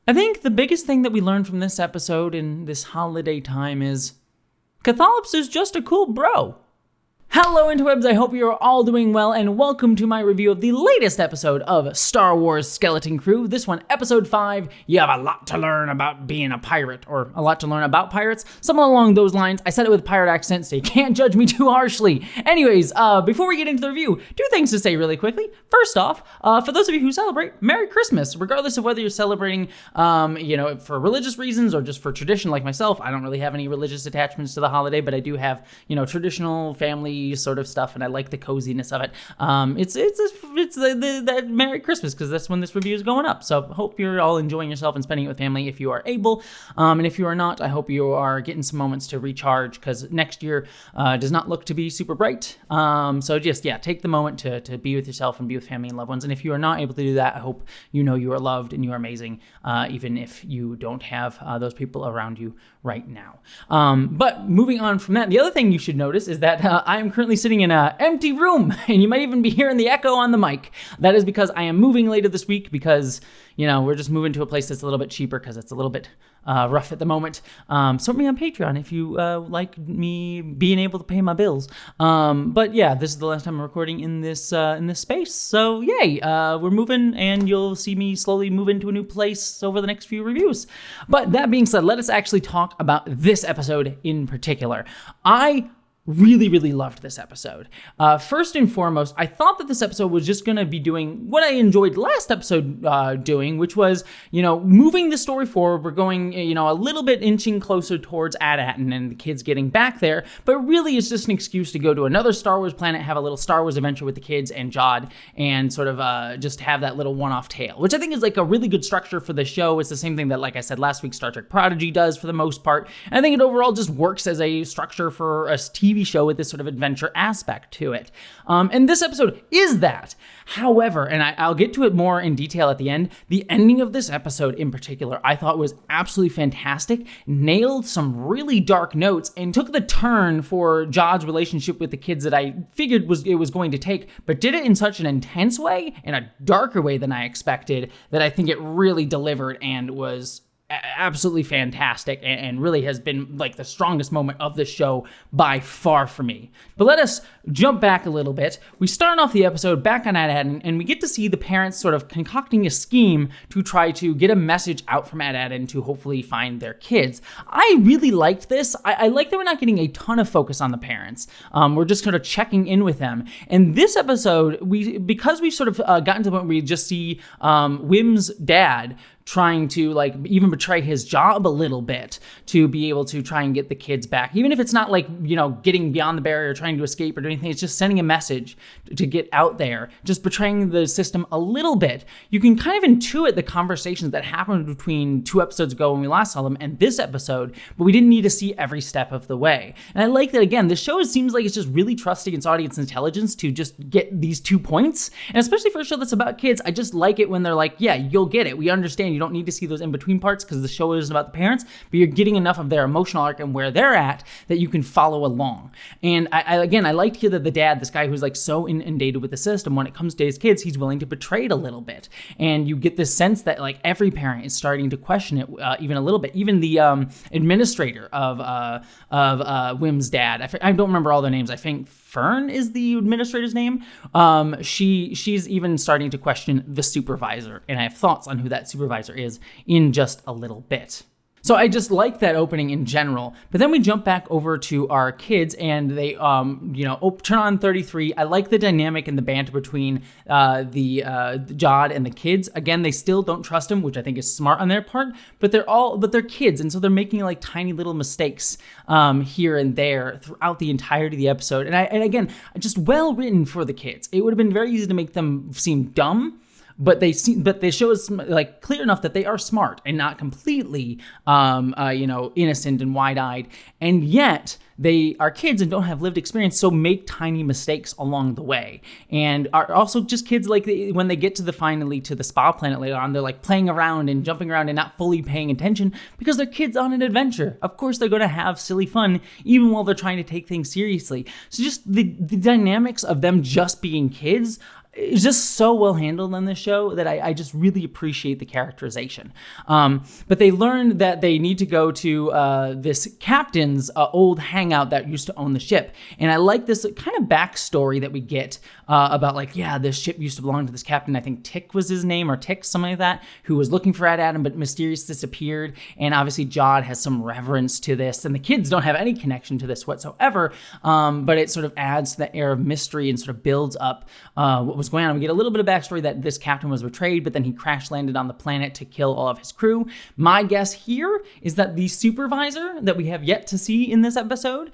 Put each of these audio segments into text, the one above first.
I think the biggest thing that we learned from this episode in this holiday time is Catholips is just a cool bro. Hello interwebs, I hope you are all doing well, and welcome to my review of the latest episode of Star Wars Skeleton Crew. This one, episode 5, you have a lot to learn about being a pirate, or a lot to learn about pirates, something along those lines. I said it with a pirate accent, so you can't judge me too harshly. Anyways, before we get into the review, two things to say really quickly. First off, for those of you who celebrate, Merry Christmas, regardless of whether you're celebrating, for religious reasons or just for tradition like myself. I don't really have any religious attachments to the holiday, but I do have, traditional family sort of stuff, and I like the coziness of it. It's the Merry Christmas, because that's when this review is going up. So hope you're all enjoying yourself and spending it with family if you are able. And if you are not, I hope you are getting some moments to recharge, because next year does not look to be super bright. So just, take the moment to be with yourself and be with family and loved ones. And if you are not able to do that, I hope you know you are loved and you are amazing, even if you don't have those people around you right now. But moving on from that, the other thing you should notice is that I am currently sitting in an empty room, and you might even be hearing the echo on the mic. That is because I am moving later this week, because we're just moving to a place that's a little bit cheaper, because it's a little bit rough at the moment. Support me on Patreon if you like me being able to pay my bills. But yeah, this is the last time I'm recording in this space. So yay, we're moving, and you'll see me slowly move into a new place over the next few reviews. But that being said, let us actually talk about this episode in particular. I really loved this episode. First and foremost, I thought that this episode was just going to be doing what I enjoyed last episode doing, which was, moving the story forward. We're going, a little bit inching closer towards Atton and the kids getting back there, but really it's just an excuse to go to another Star Wars planet, have a little Star Wars adventure with the kids and Jod, and sort of just have that little one-off tale, which I think is like a really good structure for the show. It's the same thing that, like I said last week, Star Trek Prodigy does for the most part. And I think it overall just works as a structure for a TV show with this sort of adventure aspect to it. And this episode is that. However, and I'll get to it more in detail at the end, the ending of this episode in particular, I thought was absolutely fantastic, nailed some really dark notes, and took the turn for Jod's relationship with the kids that I figured it was going to take, but did it in such an intense way, in a darker way than I expected, that I think it really delivered and was absolutely fantastic, and really has been like the strongest moment of the show by far for me. But let us jump back a little bit. We start off the episode back on Atton, and we get to see the parents sort of concocting a scheme to try to get a message out from Atton to hopefully find their kids. I really liked this. I like that we're not getting a ton of focus on the parents. We're just kind of checking in with them. And this episode, because we've sort of gotten to the point where we just see Wim's dad trying to even betray his job a little bit to be able to try and get the kids back. Even if it's not getting beyond the barrier, trying to escape or do anything, it's just sending a message to get out there, just betraying the system a little bit. You can kind of intuit the conversations that happened between 2 episodes ago when we last saw them and this episode, but we didn't need to see every step of the way. And I like that, again, the show seems like it's just really trusting its audience intelligence to just get these 2 points. And especially for a show that's about kids, I just like it when they're like, yeah, you'll get it. We understand. You don't need to see those in-between parts because the show isn't about the parents, but you're getting enough of their emotional arc and where they're at that you can follow along. And I liked here that the dad, this guy who's so inundated with the system, when it comes to his kids, he's willing to betray it a little bit. And you get this sense that every parent is starting to question it even a little bit. Even the administrator of Wim's dad, I don't remember all their names. I think Fern is the administrator's name. She's even starting to question the supervisor, and I have thoughts on who that supervisor is in just a little bit. So I just like that opening in general. But then we jump back over to our kids, and they, turn on 33. I like the dynamic and the banter between the Jod and the kids. Again, they still don't trust him, which I think is smart on their part. But they're kids, and so they're making tiny little mistakes here and there throughout the entirety of the episode. And again, just well written for the kids. It would have been very easy to make them seem dumb. But they show us clear enough that they are smart and not completely, innocent and wide-eyed, and yet they are kids and don't have lived experience, so make tiny mistakes along the way, and are also just kids. When they get finally to the spa planet later on, they're playing around and jumping around and not fully paying attention because they're kids on an adventure. Of course, they're going to have silly fun even while they're trying to take things seriously. So just the dynamics of them just being kids is just so well handled on this show that I just really appreciate the characterization. But they learn that they need to go to this captain's old hangout that used to own the ship. And I like this kind of backstory that we get about like, yeah, this ship used to belong to this captain. I think Tick was his name, or Tick, something like that, who was looking for Atton, but mysteriously disappeared. And obviously Jod has some reverence to this, and the kids don't have any connection to this whatsoever. But it sort of adds to the air of mystery and sort of builds up what was going on. We get a little bit of backstory that this captain was betrayed, but then he crash landed on the planet to kill all of his crew. My guess here is that the supervisor that we have yet to see in this episode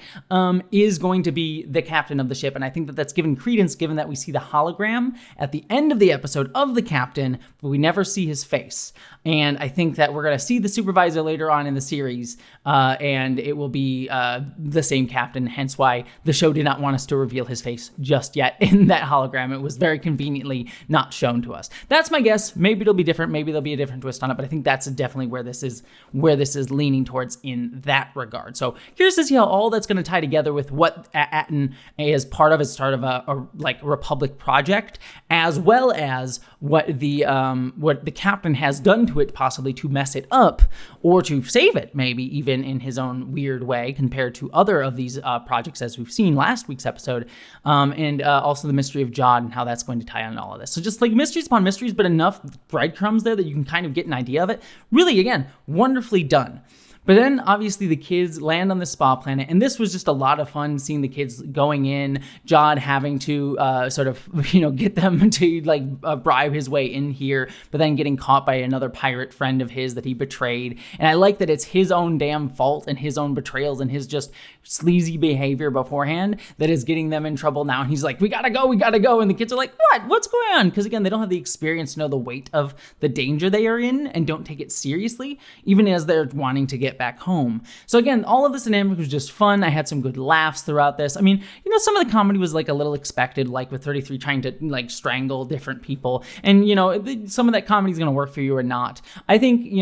is going to be the captain of the ship. And I think that that's given credence, given that we see the hologram at the end of the episode of the captain, but we never see his face. And I think that we're going to see the supervisor later on in the series, and it will be the same captain, hence why the show did not want us to reveal his face just yet in that hologram. It was very conveniently not shown to us. That's my guess. Maybe it'll be different. Maybe there'll be a different twist on it, but I think that's definitely where this is leaning towards in that regard. So curious to see how all that's going to tie together with what Atton is part of as start of a like Republic project, as well as what the captain has done to it, possibly to mess it up or to save it, maybe even in his own weird way compared to other of these projects as we've seen last week's episode, and also the mystery of Jod and how that's going to tie on all of this. So just like mysteries upon mysteries, but enough breadcrumbs there that you can kind of get an idea of it. Really, again, wonderfully done. But then obviously the kids land on the spa planet, and this was just a lot of fun seeing the kids going in, Jod having to sort of, get them to bribe his way in here, but then getting caught by another pirate friend of his that he betrayed. And I like that it's his own damn fault and his own betrayals and his just sleazy behavior beforehand that is getting them in trouble now. And he's like, we gotta go. And the kids are like, what's going on? Because again, they don't have the experience to know the weight of the danger they are in and don't take it seriously, even as they're wanting to get back home. So again, all of this dynamic was just fun. I had some good laughs throughout this. I mean, some of the comedy was like a little expected, like with 33 trying to like strangle different people. And, some of that comedy is going to work for you or not. I think,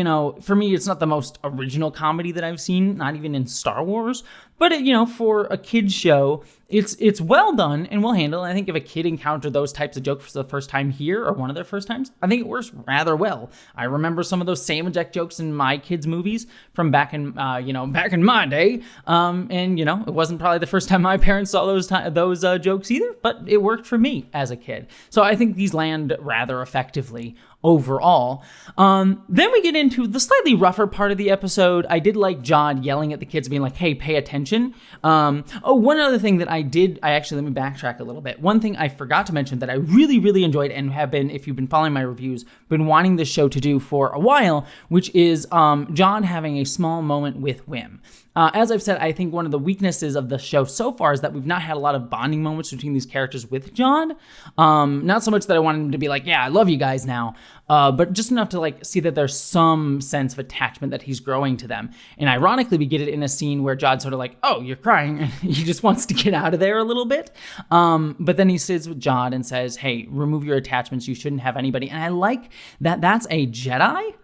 for me, it's not the most original comedy that I've seen, not even in Star Wars. But, for a kid's show, it's well done and well handled. And I think if a kid encountered those types of jokes for the first time here, or one of their first times, I think it works rather well. I remember some of those same exact jokes in my kids' movies from back in my day. It wasn't probably the first time my parents saw those jokes either, but it worked for me as a kid. So I think these land rather effectively overall. Then we get into the slightly rougher part of the episode. I did like Jod yelling at the kids, being like, hey, pay attention. One other thing that let me backtrack a little bit. One thing I forgot to mention that I really, really enjoyed and have been, if you've been following my reviews, been wanting this show to do for a while, which is Jod having a small moment with Wim. As I've said, I think one of the weaknesses of the show so far is that we've not had a lot of bonding moments between these characters with Jod. Not so much that I want him to be like, yeah, I love you guys now, but just enough to like see that there's some sense of attachment that he's growing to them. And ironically, we get it in a scene where Jod's sort of like, oh, you're crying. And he just wants to get out of there a little bit. But then he sits with Jod and says, hey, remove your attachments. You shouldn't have anybody. And I like that that's a Jedi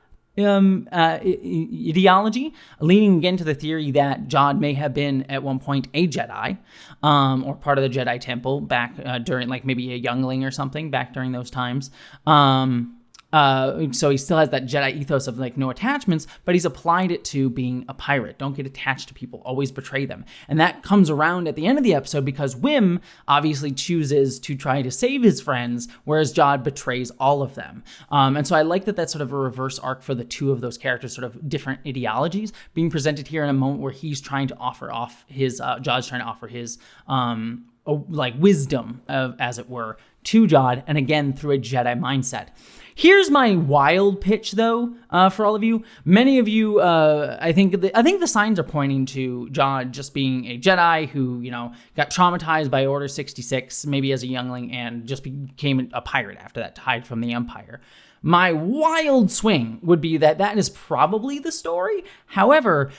ideology, leaning again to the theory that Jod may have been at one point a Jedi, or part of the Jedi Temple back during, like maybe a youngling or something back during those times. So he still has that Jedi ethos of like no attachments, but he's applied it to being a pirate. Don't get attached to people, always betray them. And that comes around at the end of the episode because Wim obviously chooses to try to save his friends, whereas Jod betrays all of them. And so I like that that's sort of a reverse arc for the two of those characters, sort of different ideologies being presented here in a moment where he's trying to offer off his, Jod's trying to offer his, like wisdom, as it were, to Jod, and again through a Jedi mindset. Here's my wild pitch, though, for all of you. Many of you, I think the signs are pointing to Jod just being a Jedi who, got traumatized by Order 66, maybe as a youngling, and just became a pirate after that to hide from the Empire. My wild swing would be that is probably the story. However,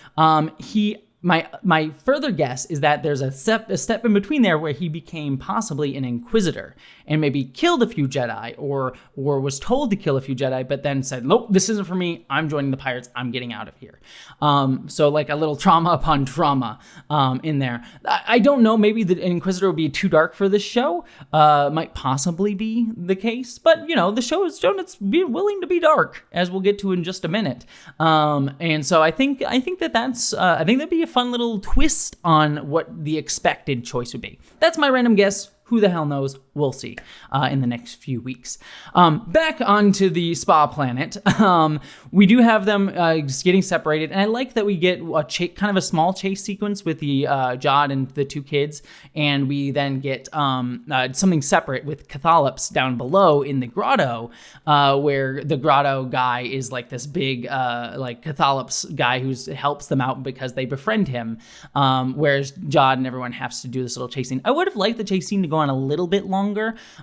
he my further guess is that there's a step in between there where he became possibly an Inquisitor and maybe killed a few Jedi or was told to kill a few Jedi, but then said, nope, this isn't for me. I'm joining the Pirates. I'm getting out of here. So like a little trauma upon trauma in there. I don't know. Maybe the Inquisitor would be too dark for this show. Might possibly be the case, but the show has shown it's willing to be dark, as we'll get to in just a minute. And so I think that'd be a fun little twist on what the expected choice would be. That's my random guess. Who the hell knows? We'll see in the next few weeks. Back onto the spa planet. We do have them just getting separated. And I like that we get kind of a small chase sequence with the Jod and the two kids. And we then get something separate with Catholips down below in the grotto, where the grotto guy is like this big Catholips guy who helps them out because they befriend him. Whereas Jod and everyone has to do this little chase scene. I would have liked the chase scene to go on a little bit longer.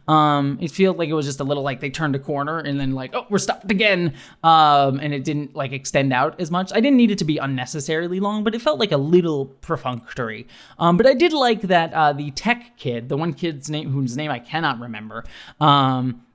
It feels like it was just a little like they turned a corner and then like, oh, we're stopped again. And it didn't like extend out as much. I didn't need it to be unnecessarily long, but it felt like a little perfunctory. But I did like that the tech kid, the one kid's name whose name I cannot remember,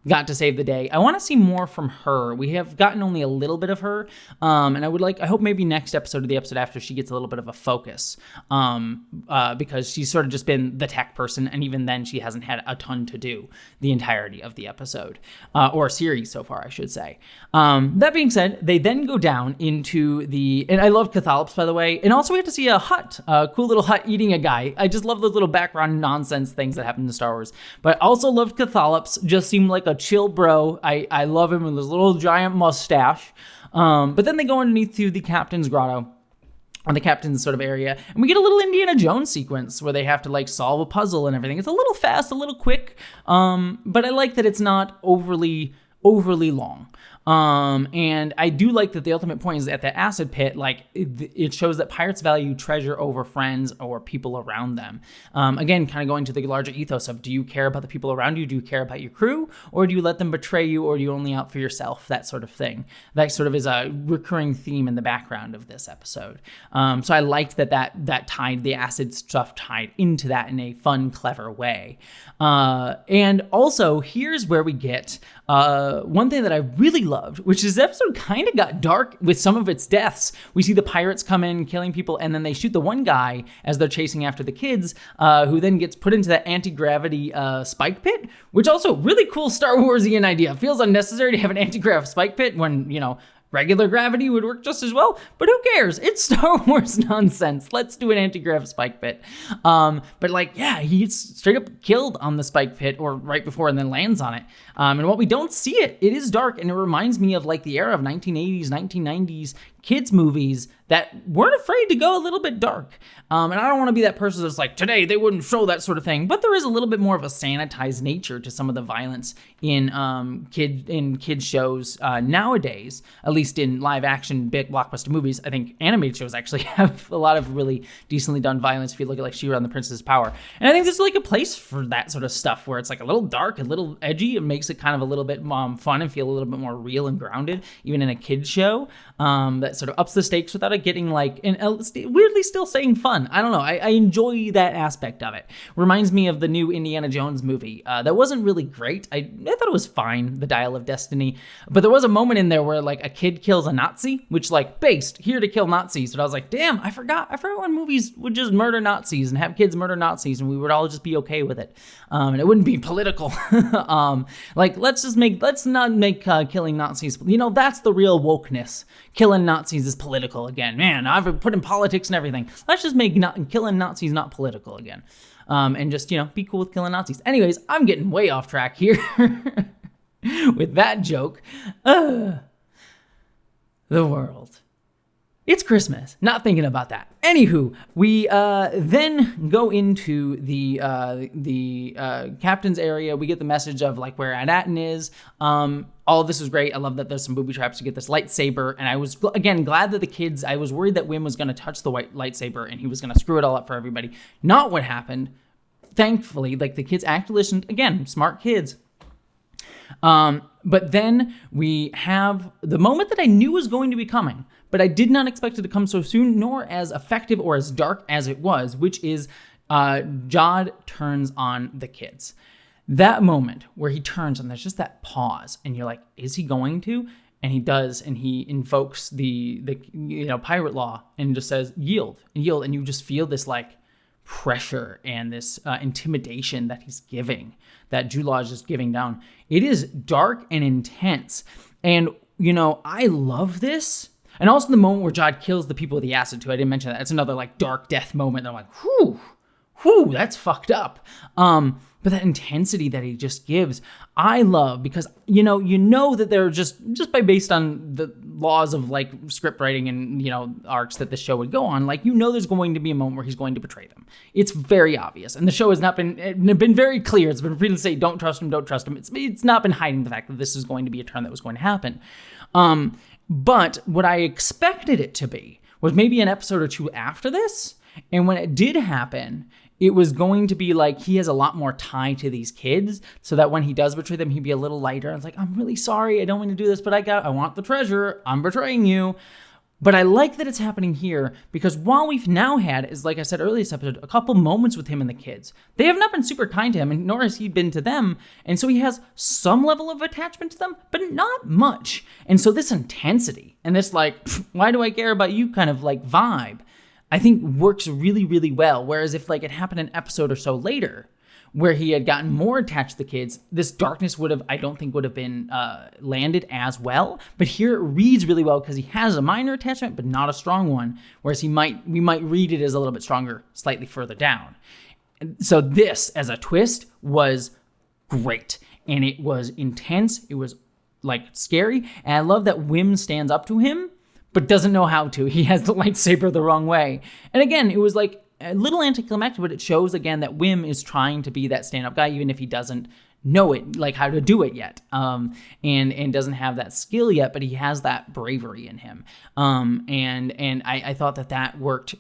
got to save the day. I want to see more from her. We have gotten only a little bit of her, and I hope maybe next episode or the episode after she gets a little bit of a focus, because she's sort of just been the tech person, and even then she hasn't had a ton to do the entirety of the episode, or series so far, I should say. That being said, they then go down into and I love Catholips, by the way, and also we have to see a hut, a cool little hut eating a guy. I just love those little background nonsense things that happen in Star Wars, but I also loved Catholips, just seemed like a chill bro. I love him with his little giant mustache. But then they go underneath to the captain's grotto, or the captain's sort of area, and we get a little Indiana Jones sequence where they have to like solve a puzzle and everything. It's a little fast, a little quick, but I like that it's not overly long. And I do like that the ultimate point is at the acid pit, like it shows that pirates value treasure over friends or people around them. Again, kind of going to the larger ethos of, do you care about the people around you? Do you care about your crew? Or do you let them betray you? Or do you only out for yourself? That sort of thing. That sort of is a recurring theme in the background of this episode. So I liked that tied, the acid stuff tied into that in a fun, clever way. And also here's where we get one thing that I really loved, which is the episode kind of got dark with some of its deaths. We see the pirates come in, killing people, and then they shoot the one guy as they're chasing after the kids, who then gets put into that anti-gravity spike pit, which also really cool Star Warsian idea. Feels unnecessary to have an anti-grav spike pit when, regular gravity would work just as well, but who cares? It's Star Wars nonsense. Let's do an anti-grav spike pit. But he gets straight up killed on the spike pit or right before and then lands on it. And while we don't see it, it is dark, and it reminds me of like the era of 1980s, 1990s kids movies that weren't afraid to go a little bit dark. And I don't want to be that person that's like, today they wouldn't show that sort of thing, but there is a little bit more of a sanitized nature to some of the violence in kid shows nowadays, at least in live action big blockbuster movies. I think animated shows actually have a lot of really decently done violence if you look at like She-Ra and the Princess's Power. And I think there's like a place for that sort of stuff where it's like a little dark, a little edgy. It makes it kind of a little bit fun and feel a little bit more real and grounded, even in a kid's show. That sort of ups the stakes without it getting like, and weirdly still saying fun. I don't know. I enjoy that aspect of it. Reminds me of the new Indiana Jones movie. That wasn't really great. I thought it was fine, The Dial of Destiny. But there was a moment in there where like a kid kills a Nazi, which like based here to kill Nazis. But I was like, damn, I forgot when movies would just murder Nazis and have kids murder Nazis, and we would all just be okay with it. And it wouldn't be political. Let's not make killing Nazis. That's the real wokeness. Killing Nazis is political again. Man, I've put in politics and everything. Let's just make killing Nazis not political again. And just, be cool with killing Nazis. Anyways, I'm getting way off track here with that joke. The world. It's Christmas. Not thinking about that. Anywho, we then go into the captain's area. We get the message of like where Atton is. All of this is great. I love that there's some booby traps to get this lightsaber. And I was, again, glad that the kids, I was worried that Wim was going to touch the white lightsaber and he was going to screw it all up for everybody. Not what happened. Thankfully, like the kids actually listened. Again, smart kids. But then we have the moment that I knew was going to be coming, but I did not expect it to come so soon, nor as effective or as dark as it was, which is Jod turns on the kids. That moment where he turns and there's just that pause and you're like, is he going to? And he does, and he invokes the pirate law and just says, yield, and you just feel this like pressure and this intimidation that he's giving, that Jude Law is just giving down. It is dark and intense. And, I love this. And also the moment where Jod kills the people with the acid too. I didn't mention that. It's another like dark death moment. I'm like, whew, that's fucked up. But that intensity that he just gives, I love, because you know that they're just based on the laws of like script writing and arcs that the show would go on, like there's going to be a moment where he's going to betray them. It's very obvious, and the show has not been very clear. It's been repeatedly say don't trust him. It's not been hiding the fact that this is going to be a turn that was going to happen. But what I expected it to be was maybe an episode or two after this, and when it did happen, it was going to be like he has a lot more tie to these kids, so that when he does betray them, he'd be a little lighter. And it's like, I'm really sorry, I don't want to do this, but I want the treasure. I'm betraying you. But I like that it's happening here, because while we've now had, as like I said earlier this episode, a couple moments with him and the kids, they have not been super kind to him, and nor has he been to them. And so he has some level of attachment to them, but not much. And so this intensity and this like, why do I care about you kind of like vibe, I think works really, really well. Whereas if like it happened an episode or so later where he had gotten more attached to the kids, this darkness I don't think would have been landed as well. But here it reads really well because he has a minor attachment, but not a strong one. Whereas we might read it as a little bit stronger slightly further down. So this as a twist was great. And it was intense. It was like scary. And I love that Wim stands up to him, but doesn't know how to. He has the lightsaber the wrong way. And again, it was like a little anticlimactic, but it shows again that Wim is trying to be that stand-up guy, even if he doesn't know it, like how to do it yet, and doesn't have that skill yet, but he has that bravery in him. And I thought that worked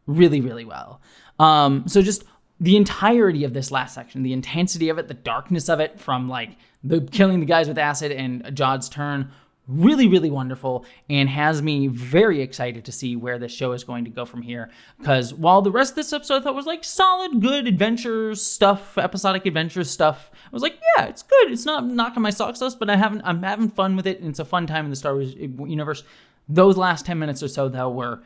really, really well. So just the entirety of this last section, the intensity of it, the darkness of it, from like the killing the guys with acid and Jod's turn, really, really wonderful, and has me very excited to see where this show is going to go from here. Because while the rest of this episode I thought was like solid, good adventure stuff, episodic adventure stuff, I was like, yeah, it's good. It's not knocking my socks off, but I'm having fun with it, and it's a fun time in the Star Wars universe. Those last 10 minutes or so, though, were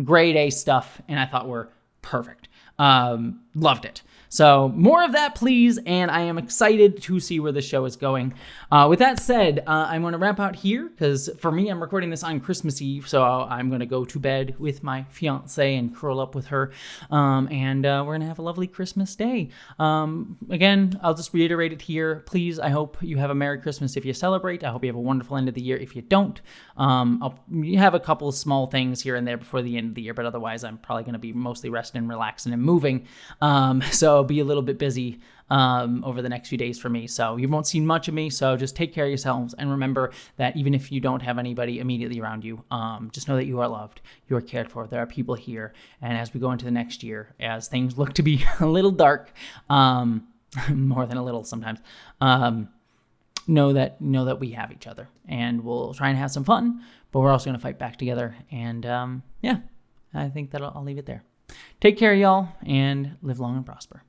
grade A stuff, and I thought were perfect. Loved it. So more of that, please, and I am excited to see where the show is going. With that said, I'm going to wrap out here, because for me, I'm recording this on Christmas Eve, so I'm going to go to bed with my fiance and curl up with her, and we're going to have a lovely Christmas day. Again, I'll just reiterate it here. Please, I hope you have a Merry Christmas if you celebrate. I hope you have a wonderful end of the year if you don't. I'll have a couple of small things here and there before the end of the year, but otherwise, I'm probably going to be mostly resting and relaxing and moving. So I'll be a little bit busy over the next few days for me, so you won't see much of me. So just take care of yourselves, and remember that even if you don't have anybody immediately around you, just know that you are loved, you are cared for. There are people here, and as we go into the next year, as things look to be a little dark, more than a little sometimes, know that we have each other, and we'll try and have some fun, but we're also going to fight back together. And yeah, I think that I'll leave it there. Take care, y'all, and live long and prosper.